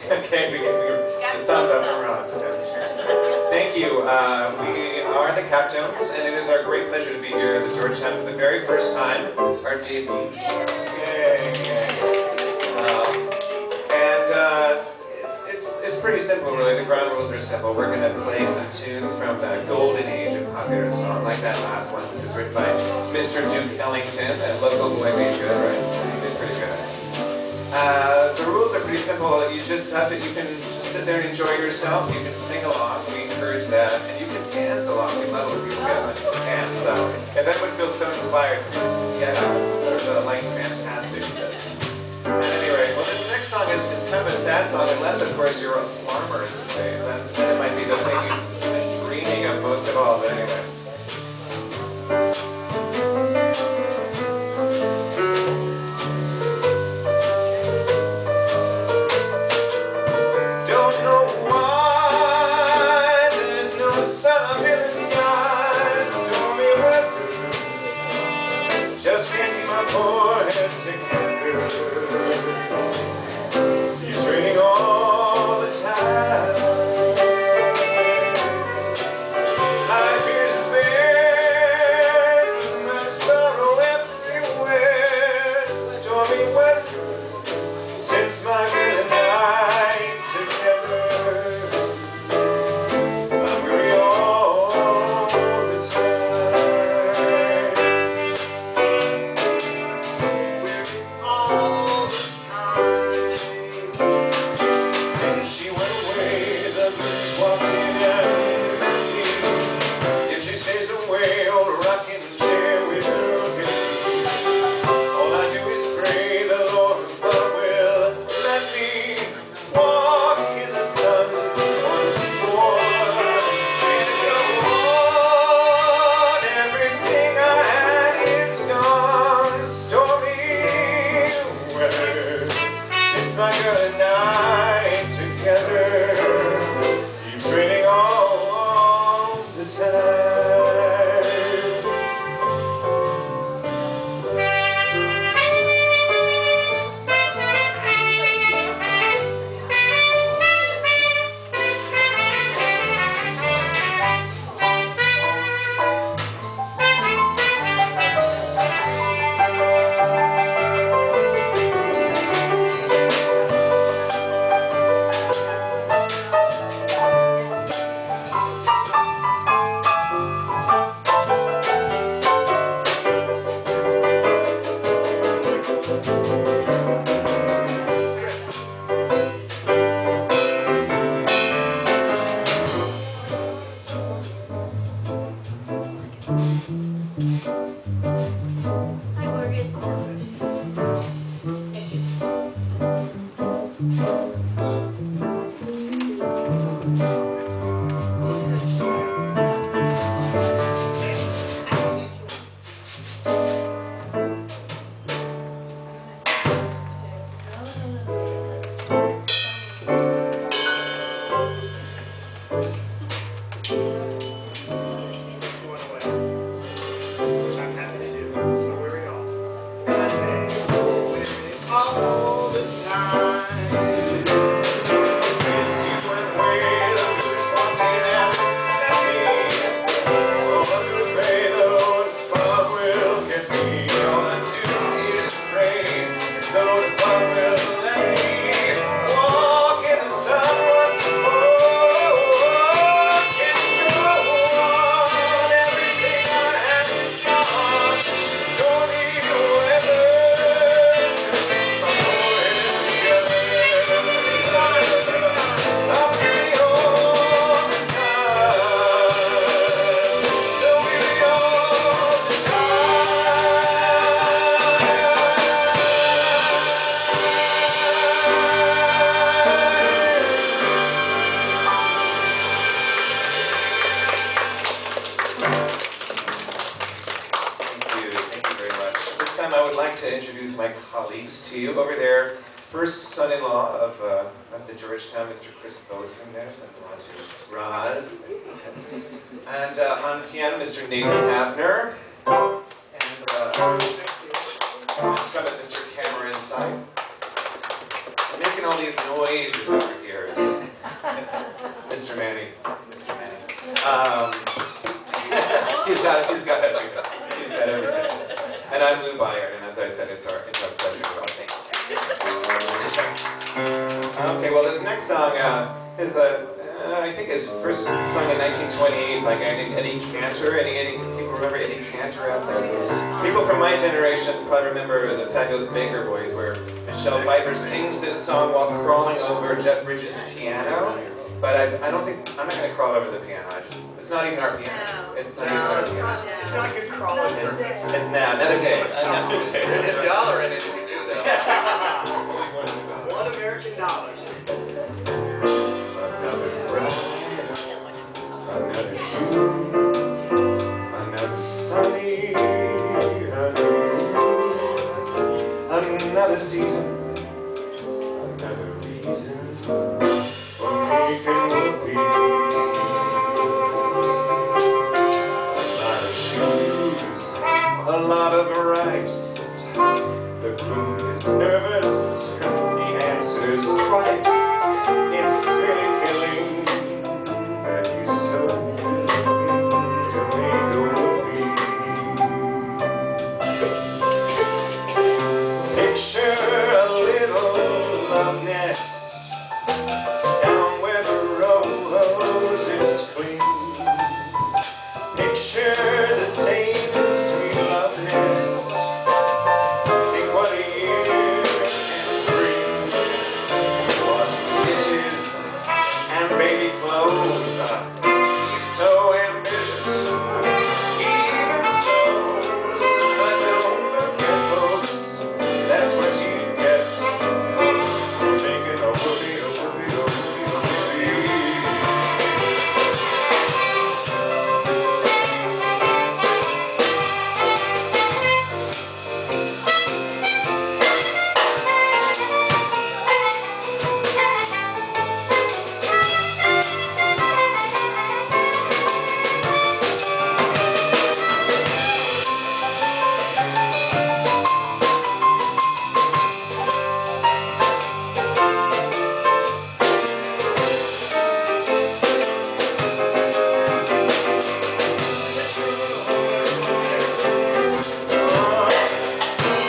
Okay, we get the thumbs up from Ross. Thank you. We are the Captones, and it is our great pleasure to be here at the Georgetown for the very first time. Our debut. Yay! It's pretty simple, really. The ground rules are simple. We're going to play some tunes from the golden age of popular song, like that last one, which was written by Mr. Duke Ellington, a local boy made good, right? He did pretty good. The rules are pretty simple. You just have to, you can just sit there and enjoy yourself. You can sing along. We encourage that. And you can dance along. We love when people get on and dance. So if anyone feels so inspired, just get up. There's a light fantastic this. At any rate, well, this next song is kind of a sad song, unless, of course, you're a farmer these days. Then it might be the thing you've been dreaming of most of all, but anyway. Don't know why there's no sun up in the sky, stormy weather, just getting my poor head together. It's raining all the time. Life is bare, my sorrow everywhere. Stormy weather since my good night together. I'm weary all the time. Weary all the time. Since she went away, the blues walked in and met me. If she stays away, old rocking chair with her again. All I do is pray the Lord above will let me walk in the sun once more. And go on, everything I had is gone. Stormy weather since my good night together keeps raining all the time. All the time. Since you went away, the blues walked in and met me. Oh, I pray the Lord above will get me. All I do is pray the Lord above will let me walk in the sun once more. Can go on, everything I have is gone. Stormy weather. I would like to introduce my colleagues to you. Over there, first son-in-law of the Georgetown, Mr. Chris Boson there, son-in-law to Roz. And on piano, Mr. Nathan Havner. And trumpet, Mr. Cameron Syme. Making all these noises over here. here is just Mr. Manny. Mr. Manny. He's got everything. And I'm Lou Byard, and as I said, it's our pleasure. So thanks. Okay, well, this next song is I think it's first sung in 1928 by Eddie Cantor. Any people remember Eddie Cantor out there? People from my generation probably remember the Fabulous Baker Boys, where Michelle Pfeiffer sings this song while crawling over Jeff Bridges' piano. But I don't think, I'm not going to crawl over the piano. It's not even our piano. It's not even our piano. It's not a good crawl over. It's now, another day. Another day. There's $1 in it if you do that. $1 American. Another bride, another June, another sunny, another season, another reason for making repeat. A lot of shoes, a lot of rice. The queen is nervous, he answers twice. It's really killing that you so to make a movie. Picture a little love nest down where the rose is clean. Picture the same sweet love nest. Think what a year can bring. Washing dishes and baby clothes. He's so ambitious, even so. But don't forget, folks, that's what you get for making a whoopee, a whoopee, a whoopee, a whoopee.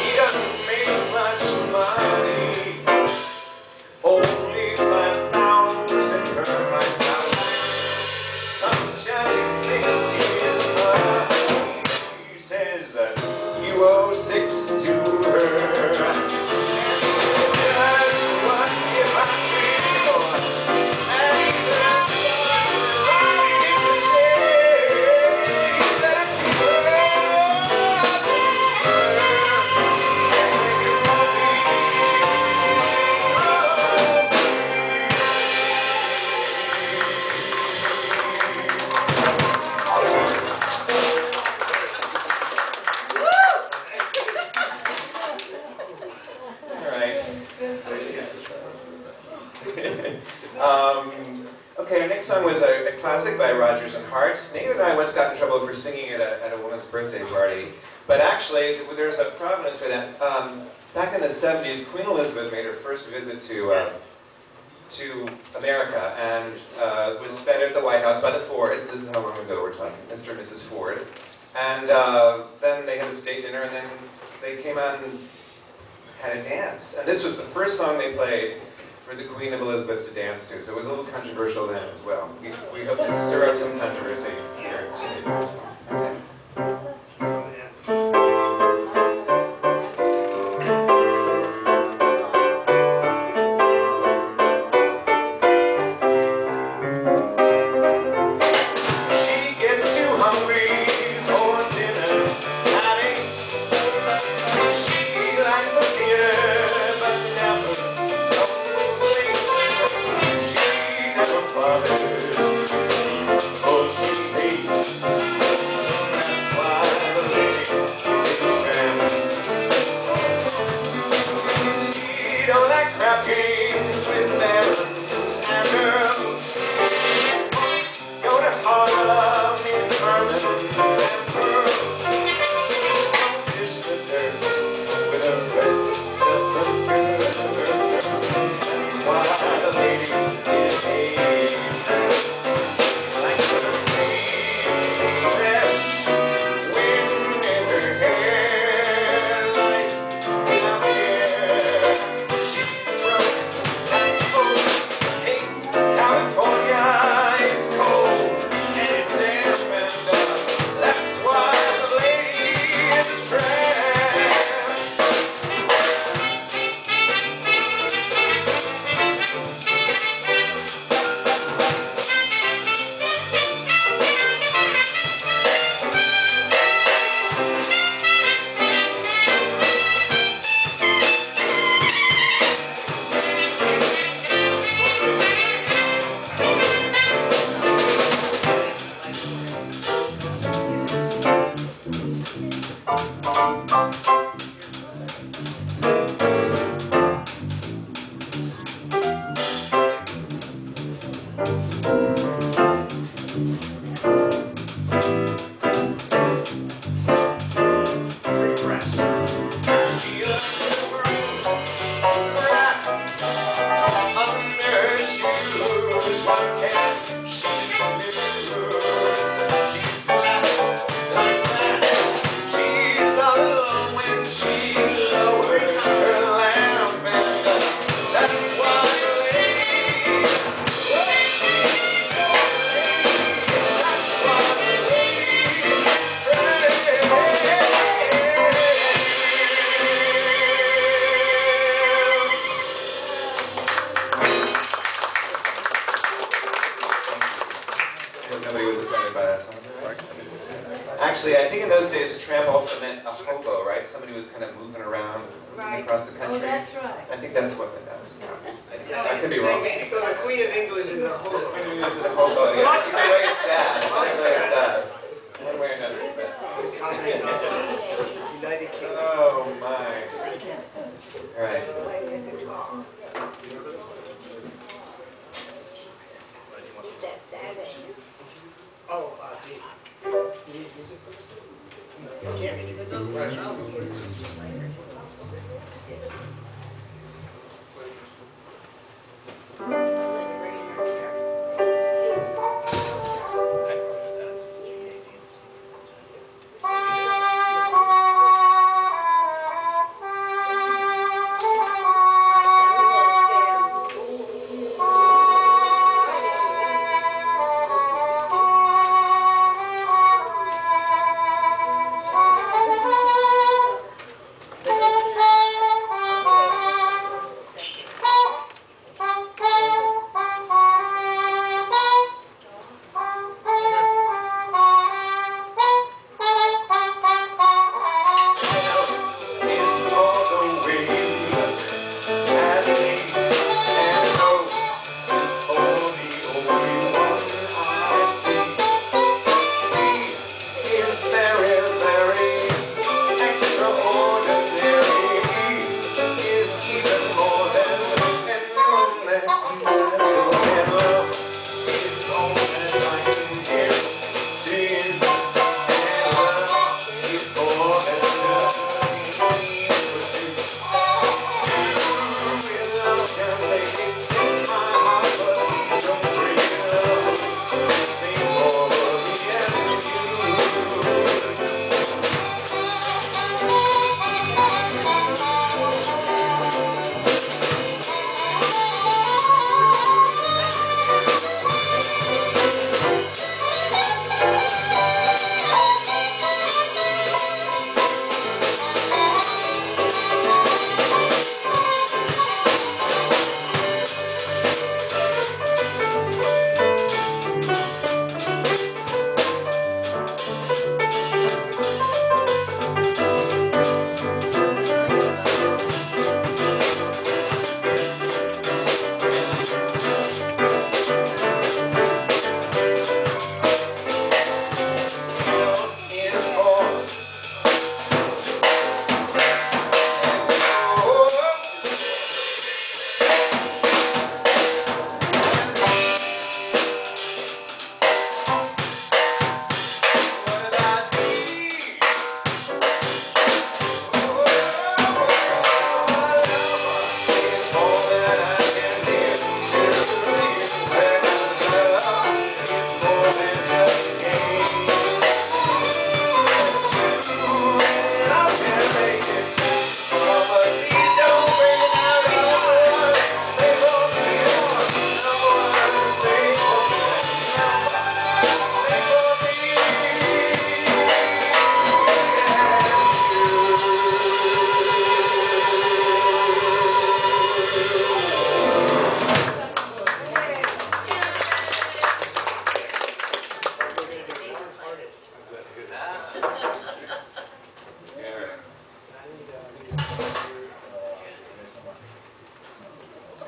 He doesn't make much money, only 5,000 per 5,000. Some jolly thinks he is funny. He says that you owe 6 to her. That's what if I feel. And he said, right that okay, our next song was a classic by Rodgers and Hart. Nathan and I once got in trouble for singing it at a woman's birthday party. But actually, there's a provenance for that. Back in the 70s, Queen Elizabeth made her first visit to America and was fed at the White House by the Fords. This is how long ago we're talking, Mr. and Mrs. Ford. And then they had a state dinner, and then they came out and had a dance. And this was the first song they played for the Queen of Elizabeth to dance to, so it was a little controversial then as well. We hope to stir up some controversy here today. Okay. She gets too hungry for dinner at 8. She likes the theater, but never bothers, oh, she hates Actually, I think in those days, tramp also meant a hobo, right? Somebody who was kind of moving around across the country. Oh, that's right. I think that's what that was. I could be wrong. So the Queen of England is a hobo. Is it a hobo? Yeah. Either way, it's bad. Either way, it's bad. One way or another, it's bad. United Kingdom. Oh my. All right. Oh, you need music for this thing? No, you can't.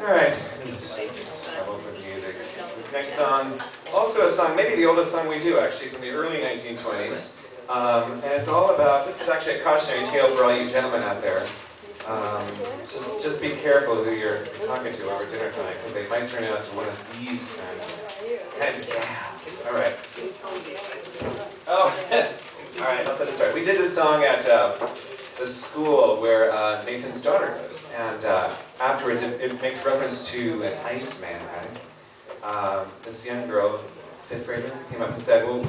Alright, trouble for the music. This next song, also a song, maybe the oldest song we do actually, from the early 1920s. And it's all about, this is actually a cautionary tale for all you gentlemen out there. Just be careful who you're talking to over dinner time, because they might turn out to one of these kinds of gals. Alright. Oh, alright, I'll tell the story. We did this song at the school where Nathan's daughter lives, and afterwards it makes reference to an Iceman, right? This young girl, 5th grader, came up and said, well,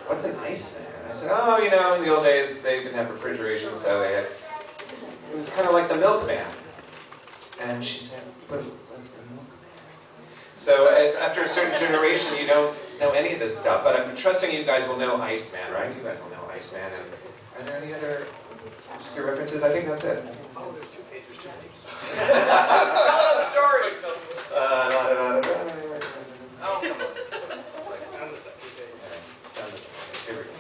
what's an Iceman? And I said, oh, you know, in the old days they didn't have refrigeration, so they had, it was kind of like the milkman. And she said, but what's the milkman? So after a certain generation, you don't know any of this stuff, but I'm trusting you guys will know Iceman, right? You guys will know Iceman. And are there any other obscure references? I think that's it. Oh, there's 2 pages. Tell another story. On the second page. Here we go.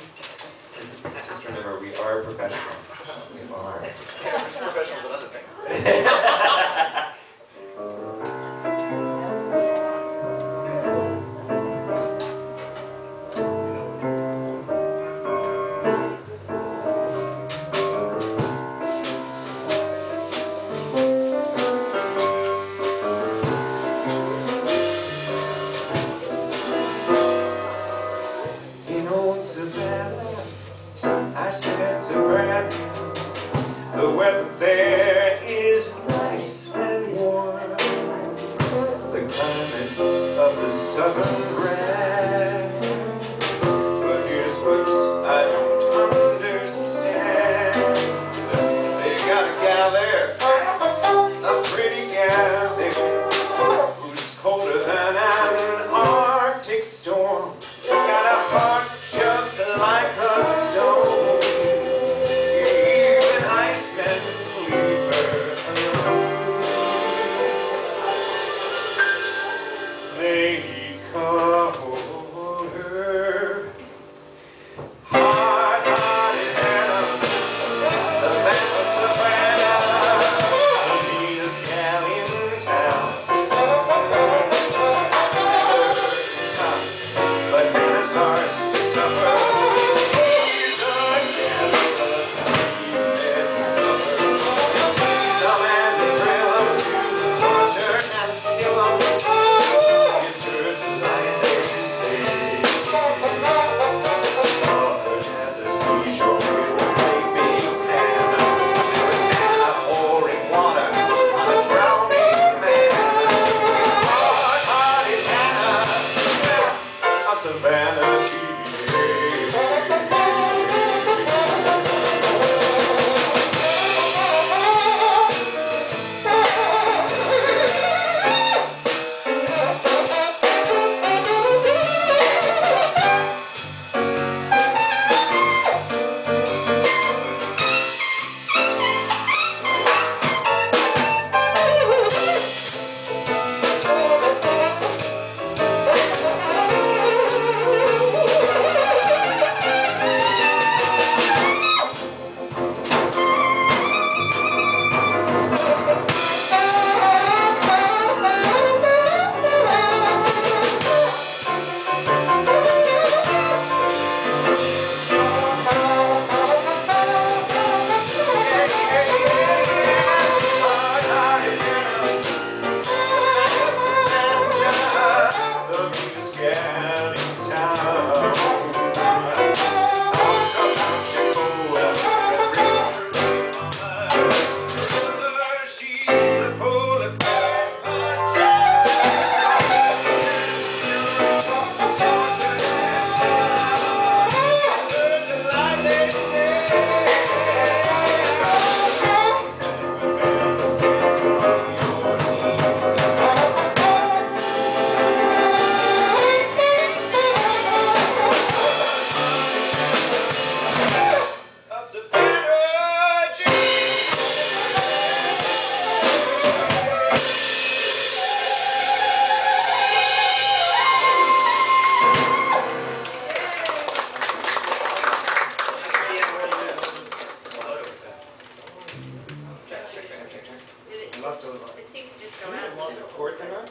must have. It seemed to just go We out. have lost a chord there.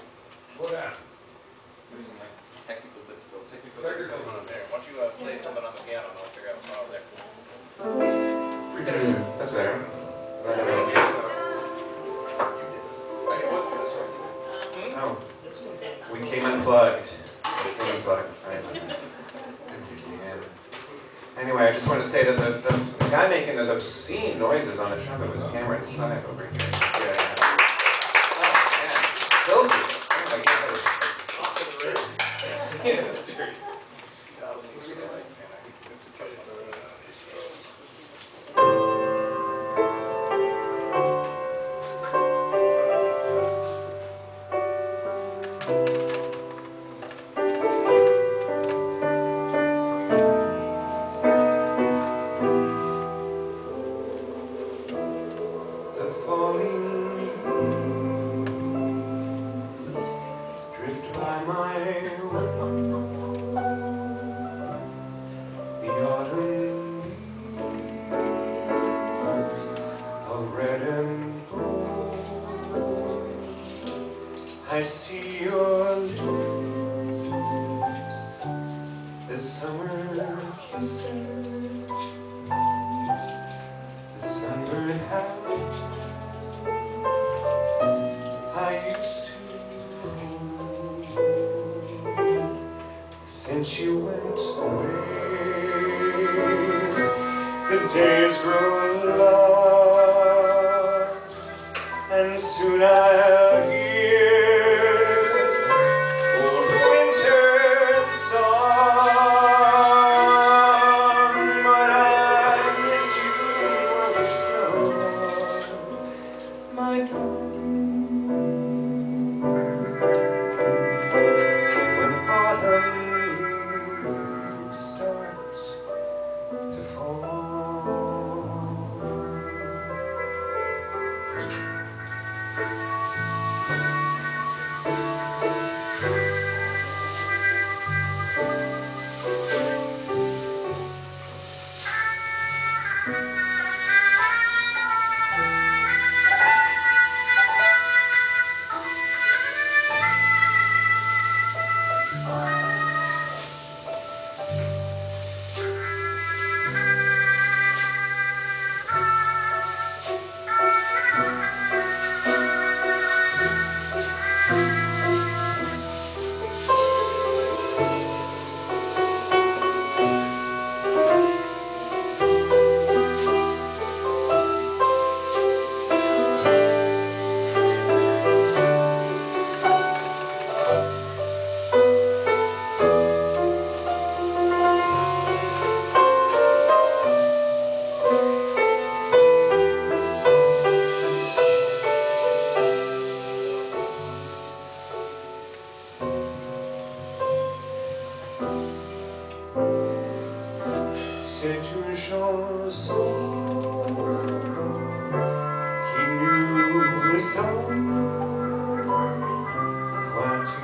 What happened? Losing my technical difficulties. Technical. There, why don't you play something on the piano and I'll figure out what's wrong there. That's better. It wasn't this one. Oh, This one. we came unplugged. Sorry about that. Anyway, I just wanted to say that the guy making those obscene noises on the trumpet was Cameron Sonic over here. Yeah. Oh, man. Filthy. Oh, my God. Off to the wrist. Yeah, it's dirty. The falling leaves drift by my window. The autumn leaves of red and gold. I see your lips, the summer kisses, the sunburned house I used to hold. Since you went away, the days grow long, and soon I'll hear old winter's song. But I miss you ever so, my darling. When autumn leaves start to fall. C'est une chanson qui nous ressemble. Toi tu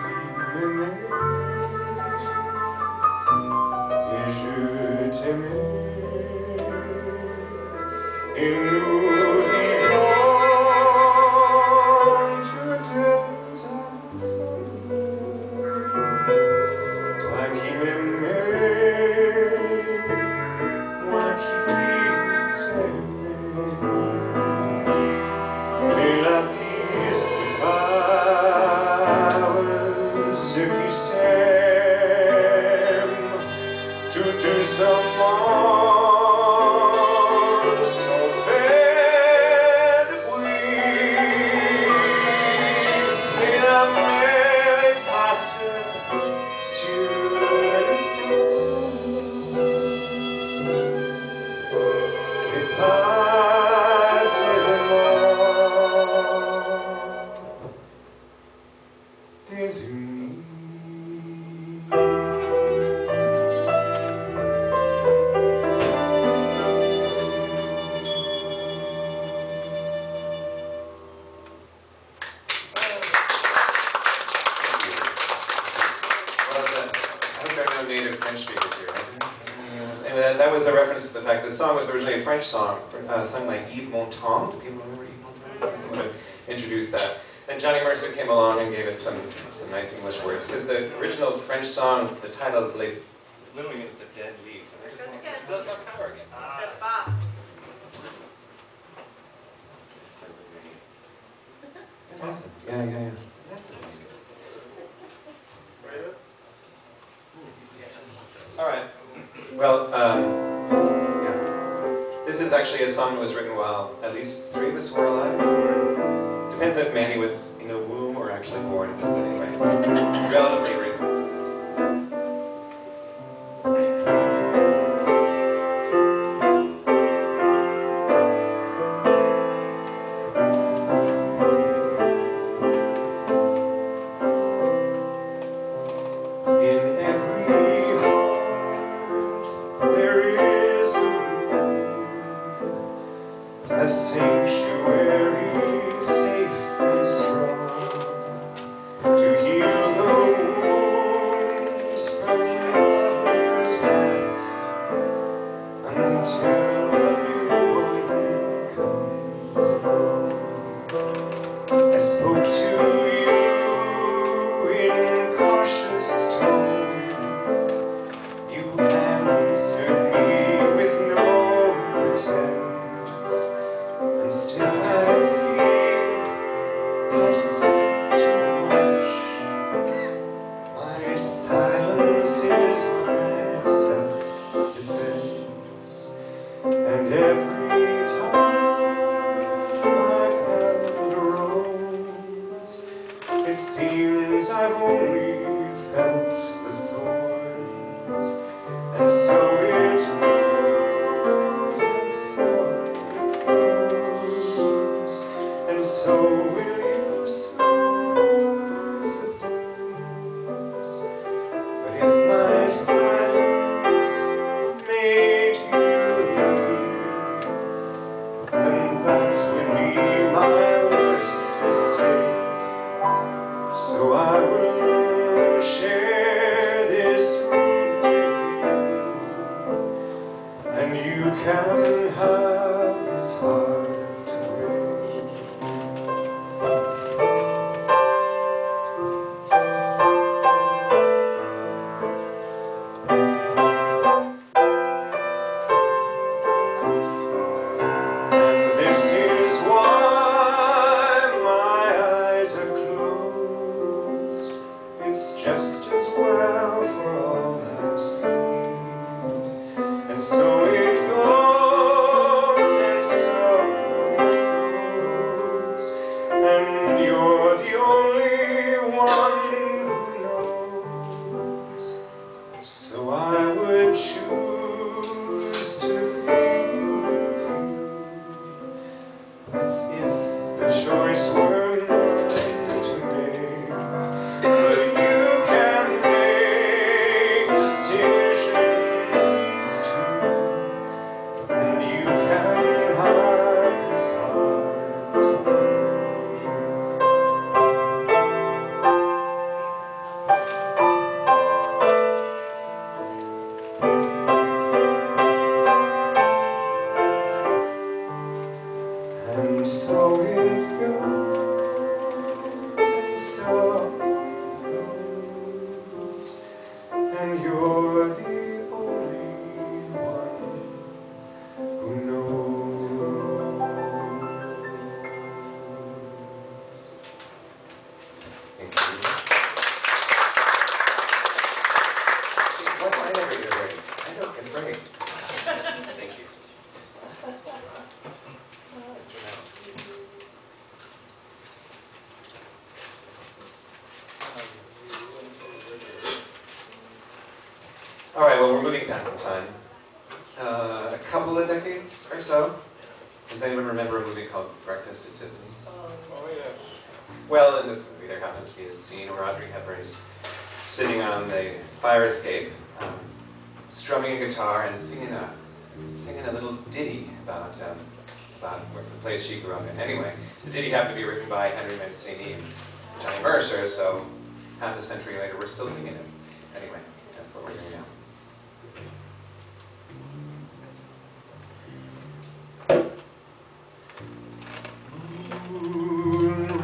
m'aimais et je t'aimais, et nous vivrons tous deux ensemble. Toi qui m'aimais, moi qui t'aimais, et la vie sépare ceux qui s'aiment, tout doucement sans faire de bruit, et la mer passe sur le sable. Et pas tes aimants désunis. Native French speakers here, right? Anyway, that was a reference to the fact that the song was originally a French song, sung by Yves Montand. Do people remember Yves Montand? In introduced that. Then Johnny Mercer came along and gave it some nice English words, because the original French song, the title is literally means the dead leaves. And I just want to Does that power again? It's the box. Awesome. Yeah. All right. Well, yeah. This is actually a song that was written while at least 3 of us were alive. Depends if Manny was in a womb or actually born in the city, right? Relatively recent. A sanctuary safe and strong to heal the wounds from lovers past until a new one comes along. I spoke to you in cautious tones. You answered me with no pretense. And still I feel I've said too much. My silence is my self-defense. And every time I've held a rose, it seems I've only felt the thorns. And so it grows, and so will you suppose. But if my silence made you leave, then that would be my worst mistake. So I will share this room with you, and you can have this heart to break. And this is why my eyes are closed. It's just as well for all I've seen. And so it goes, and so it goes. And you're the only one who knows. So I would choose to be with you. That's if the choice were mine to make. But you can make decisions too, and you can have this heart to break. And so it goes, and so it goes, and you're the only one who knows. Thank you. See, what I never get ready. I don't get ready. Thank you. Thanks for that. All right, well, we're moving back in time. A couple of decades or so. Does anyone remember a movie called Breakfast at Tiffany's? Oh, yeah. Well, in this movie, there happens to be a scene where Audrey Hepburn is sitting on the fire escape, strumming a guitar and singing a little ditty about the place she grew up in. Anyway, the ditty happened to be written by Henry Mancini and Johnny Mercer, so half a century later, we're still singing it. Anyway, that's what we're doing now. Moon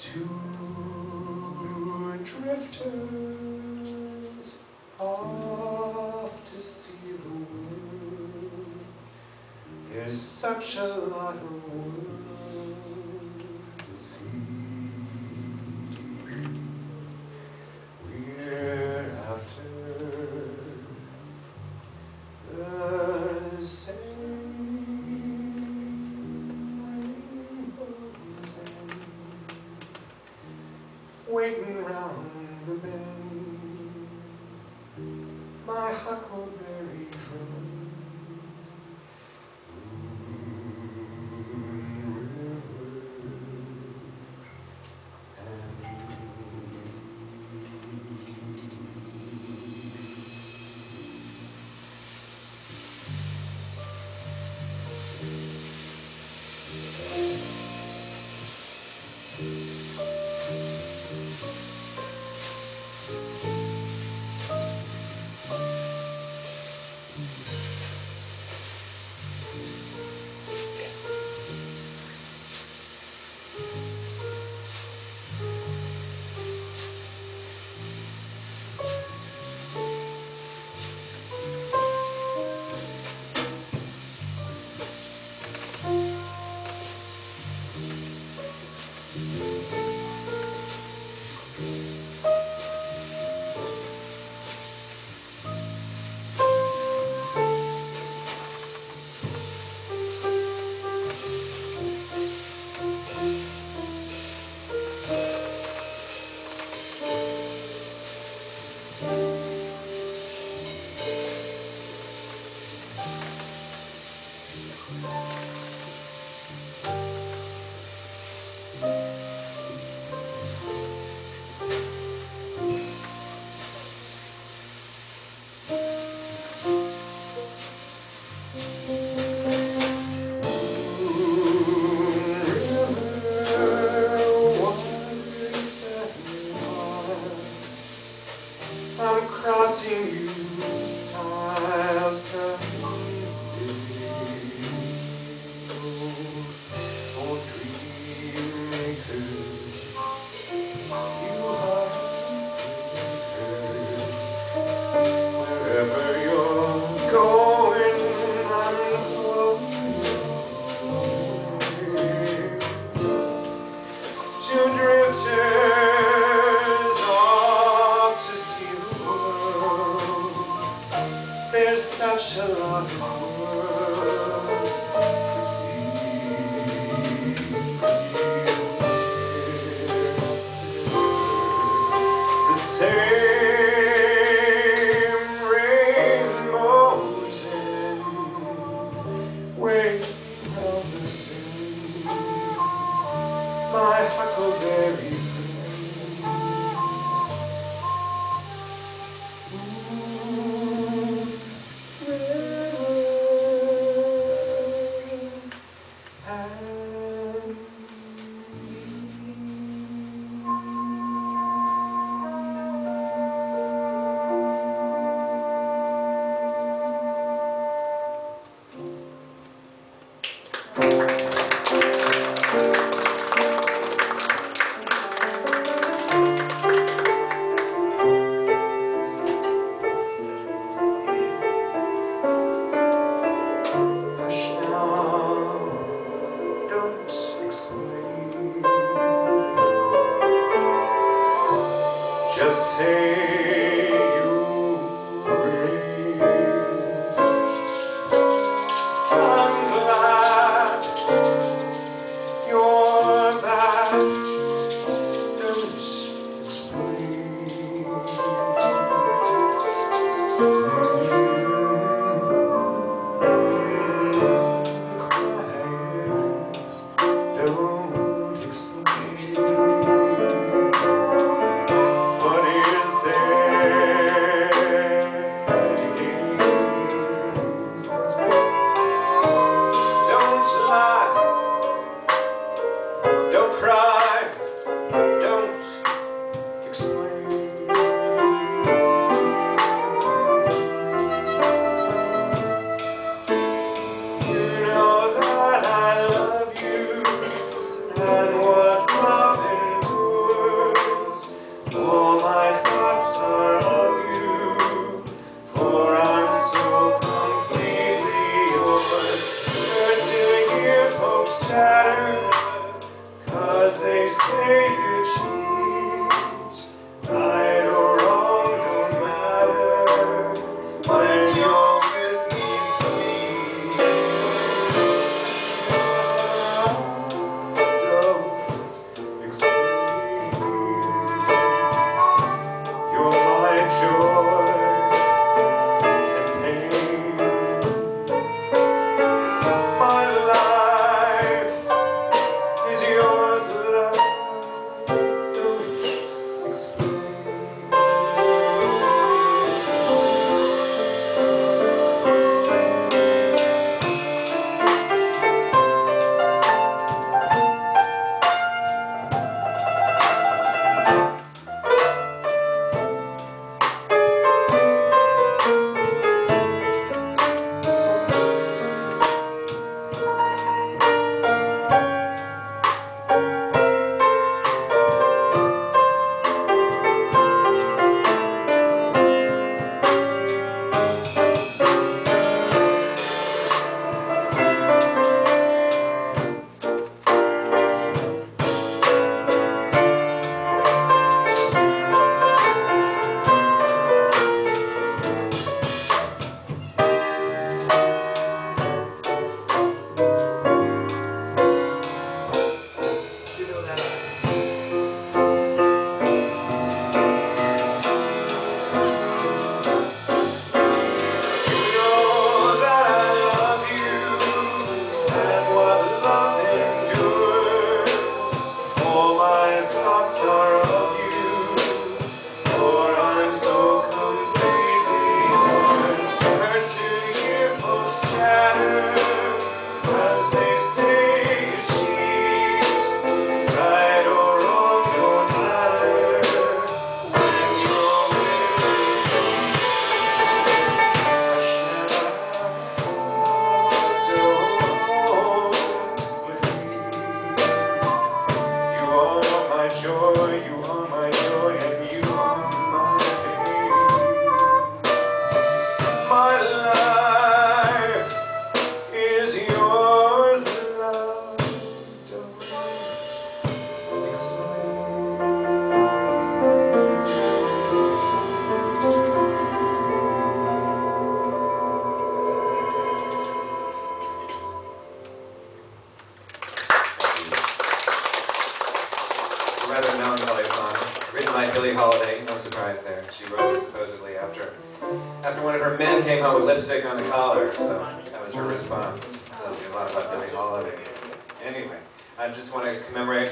Two drifters off to see the world. There's such a lot of world to see. We're after the same rainbows and waiting round the bend, my huckleberry friend. I'm crossing you style someday. Oh, dream maker, you are wherever you're going, I'm going. Two drifters off to see the world. There's such a lot of world to see. The same rainbows and waiting round the bend, my huckleberry friend. Just say you agree. I'm glad you're back. Don't explain. Cries, don't explain. What is there 'cause they say you cheat. Right or wrong don't matter when you're with me, sweet. Don't explain. You're my joy and pain. My life is yours, love. Don't explain. You know that You know that I love you, and what love endures. All my thoughts are of you, for I'm so completely yours. Hurts to hear folks chatter, as they say you cheat. Right or wrong don't matter when you're with me. Hush now, don't split. You are my joy, you are my joy, and you are my pain. My life is yours, love. Don't A rather melancholy song, written by Billie Holiday. No surprise there. She wrote this supposedly after one of her men came home with lipstick on the collar. So that was her response. Tells you a lot about Billie Holiday. Anyway, I just want to commemorate,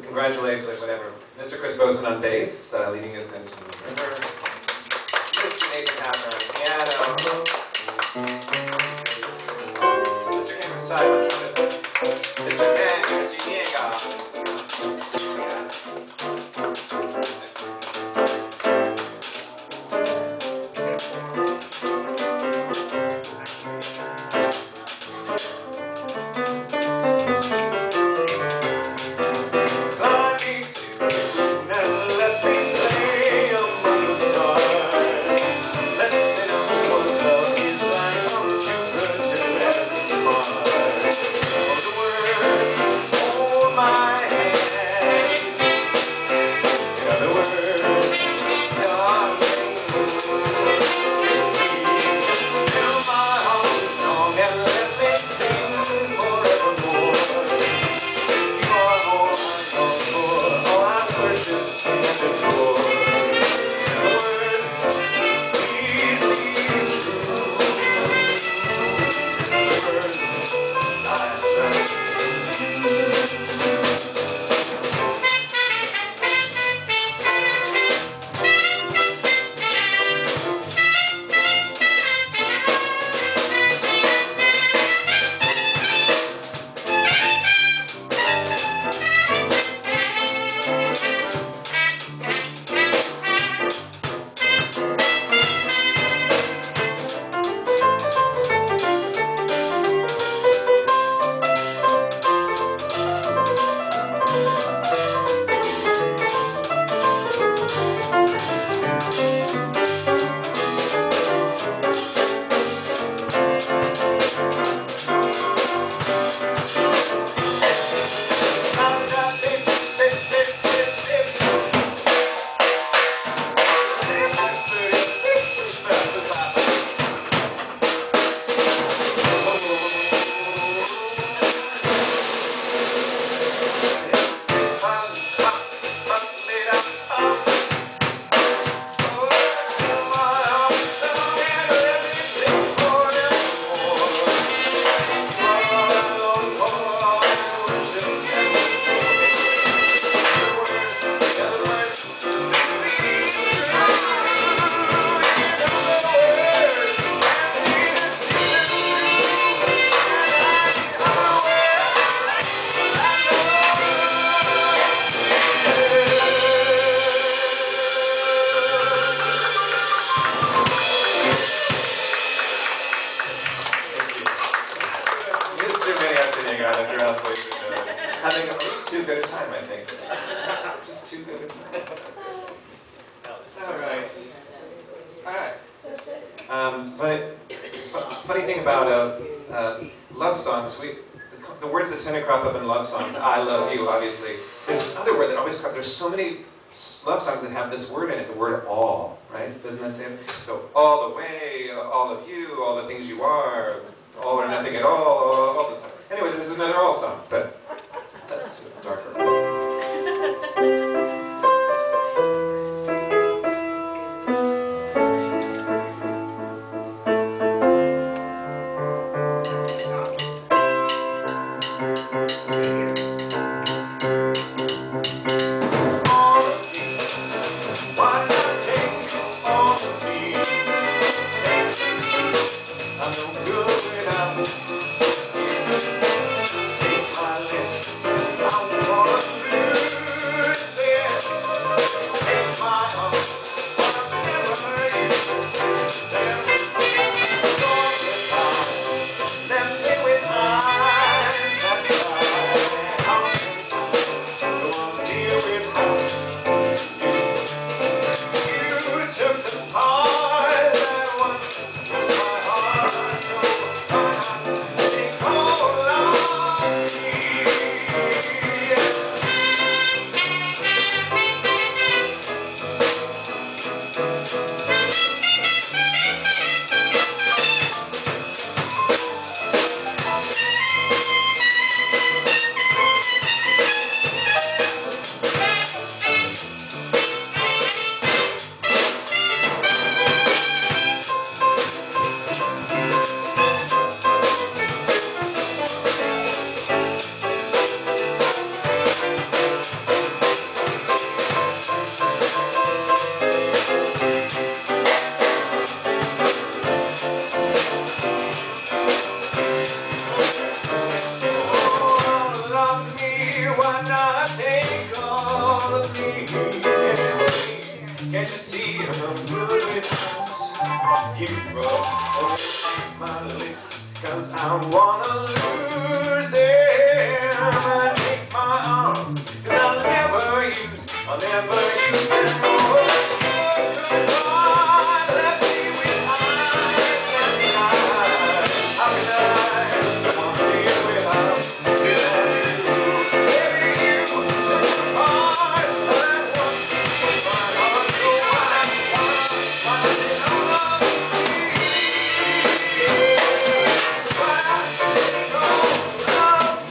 congratulate, whatever, Mr. Chris Boson on bass, leading us into the river. Mr. Nathan Hafner on piano. Mr. Kim from Silent trumpet. Mr. Ben, Mr. Niega. a little too good a time, I think. Just too good a time. All right. All right. But it's funny thing about love songs, the words that tend to crop up in love songs, I love you, obviously. There's this other word that always crops up. There's so many love songs that have this word in it, the word all, right? Doesn't that say it? So all the way, all of you, all the things you are, all or nothing at all the stuff. Anyway, this is another all song, but that's darker. Can't you see I'm good with you rub my lips, 'cause I wanna lose them. Take my arms, 'cause I'll never use them more. Goodbye, left me with eyes that cry. How can I want to live without you? Baby, you took the part that once was my heart. So why did I love me? Why did you go love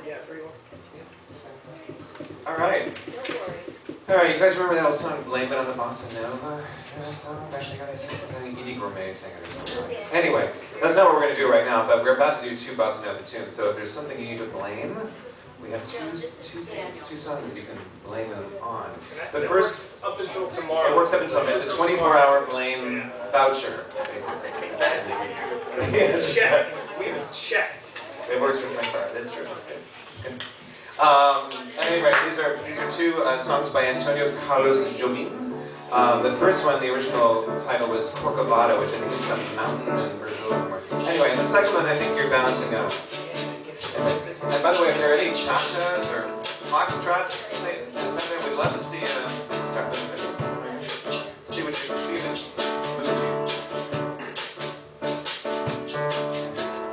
Yeah, 3-1. All right. All right, you guys remember that old song, Blame It on the Bossa Nova? Song? Actually, I think it was an Edie Gourmet singer or something. Anyway, that's not what we're going to do right now, but we're about to do 2 Bossa Nova tunes. So if there's something you need to blame, we have two songs that you can blame them on. The first, Up until tomorrow. it works up until, it's a 24-hour blame voucher, basically. We've checked. We've checked. It works for 24 hours, that's true. That's good. That's good. Anyway, these are 2 songs by Antonio Carlos Jobim. The first one, the original title was Corcovado, which I think is some mountain in Brazil somewhere. Anyway, and the second one I think you're bound to know. And by the way, if there are any cha-chas or foxtrots, we'd love to see you start with this. See what your students move you.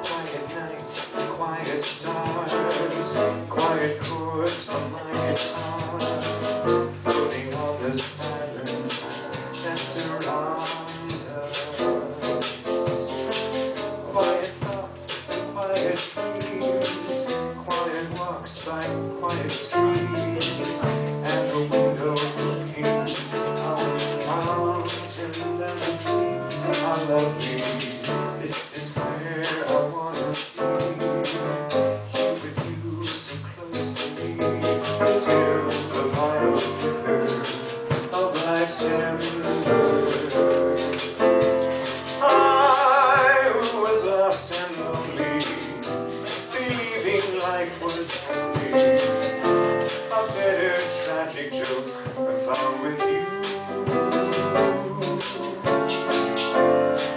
Quiet nights, quiet stars, quiet chords from my guitar, floating on the silence that surrounds us. Quiet thoughts and quiet dreams, quiet walks by quiet streets, and the window looking on the mountains and the sea. I love you. This is where I wanna be. Here with you, so close to me. and lonely, believing life was only a better tragic joke I found with you.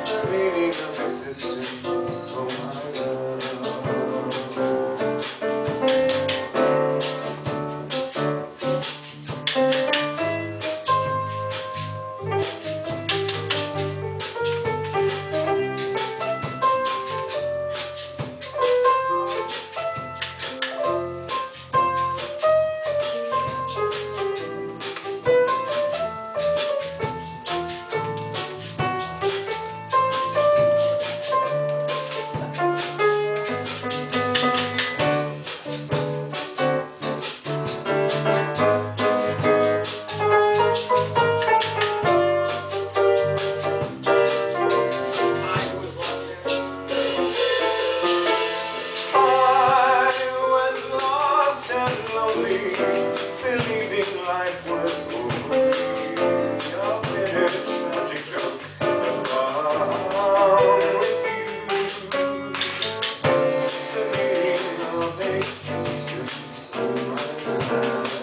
The meaning of existence, oh my love. Believing life was only a bitter tragic joke along with you. The meaning of existence, oh my love.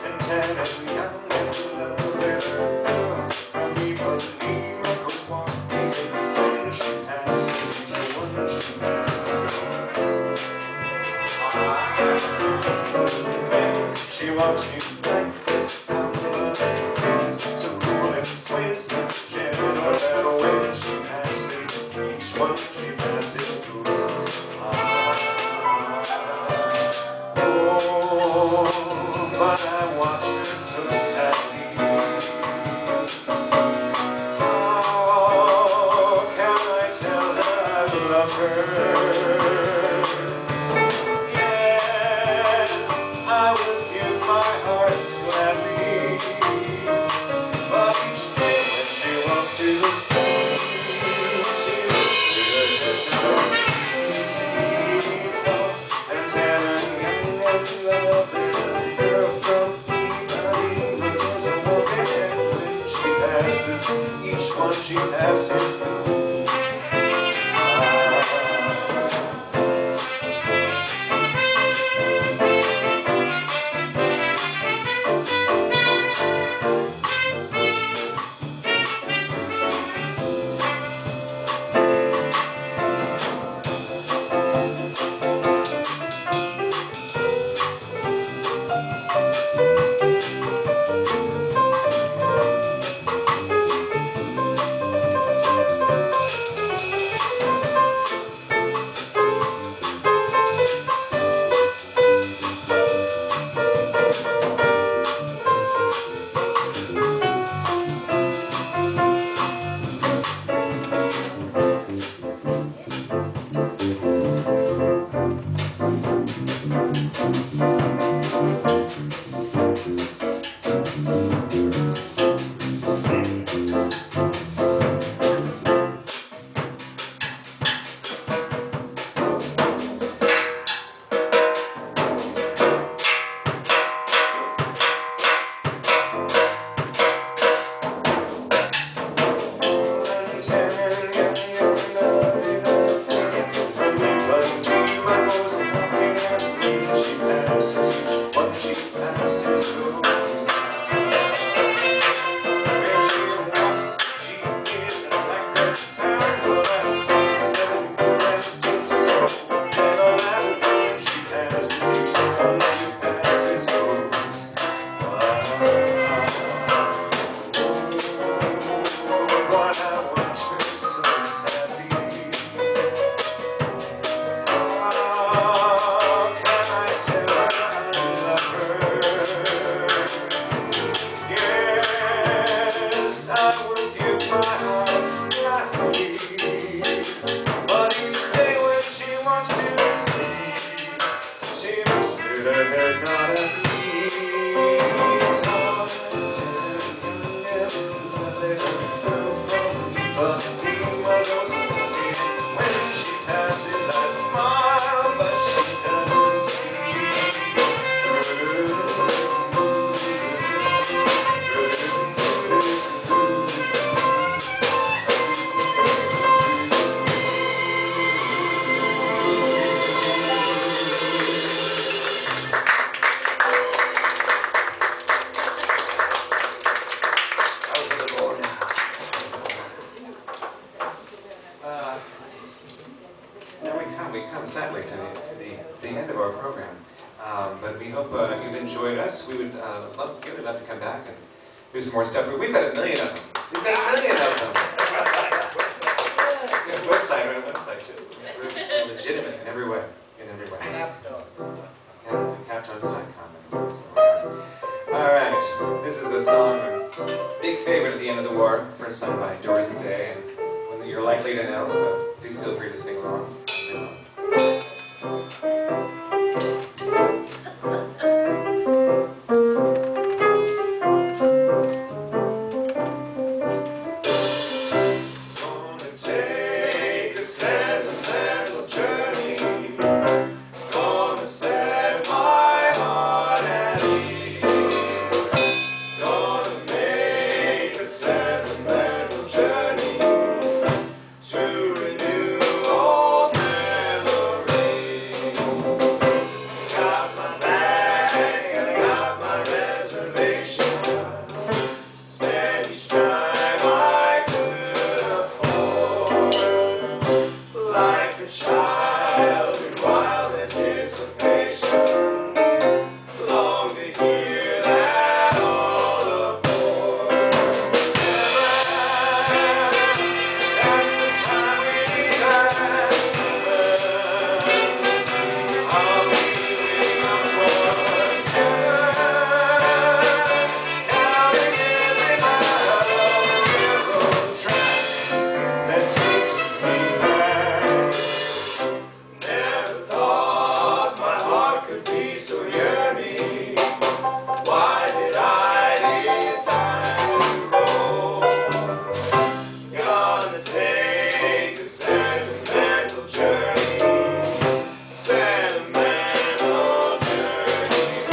And tan and young. She walks, she's like this summer that seems so cool and sweet, so gentle that when she passes, each one she passes goes. Oh, but I watch her so sadly. How can I tell her I love her? I would give my heart gladly, but each day when she walks to the sea, she looks down, and tan and young and lovely, a girl from Ipanema, so walking, and when she passes, each one she passes through. When she passes, I smile, but she doesn't. but we hope you've enjoyed us. We would really love to come back and do some more stuff. We've got 1 million of them. We've got 1 million of them. Yeah, website, right? Website too. We're legitimate in every way. In every way. Captones.com. All right, this is a song, a big favorite at the end of the war, first sung by Doris Day, and one that you're likely to know, so do feel free to sing along. Gonna take a sentimental journey. Gonna set my heart at ease. Gonna make a sentimental journey to renew old memories. Got my bags and got my reservation. Spend each time I could afford, like a child in wild anticipation. Long to hear that all aboard. That's the time we need us. I'll be waiting on board. Counting every mile of the railroad track that takes me back. Never thought my heart could be so yearning. Why did I decide to roam? Gonna take a sentimental journey. Sentimental journey.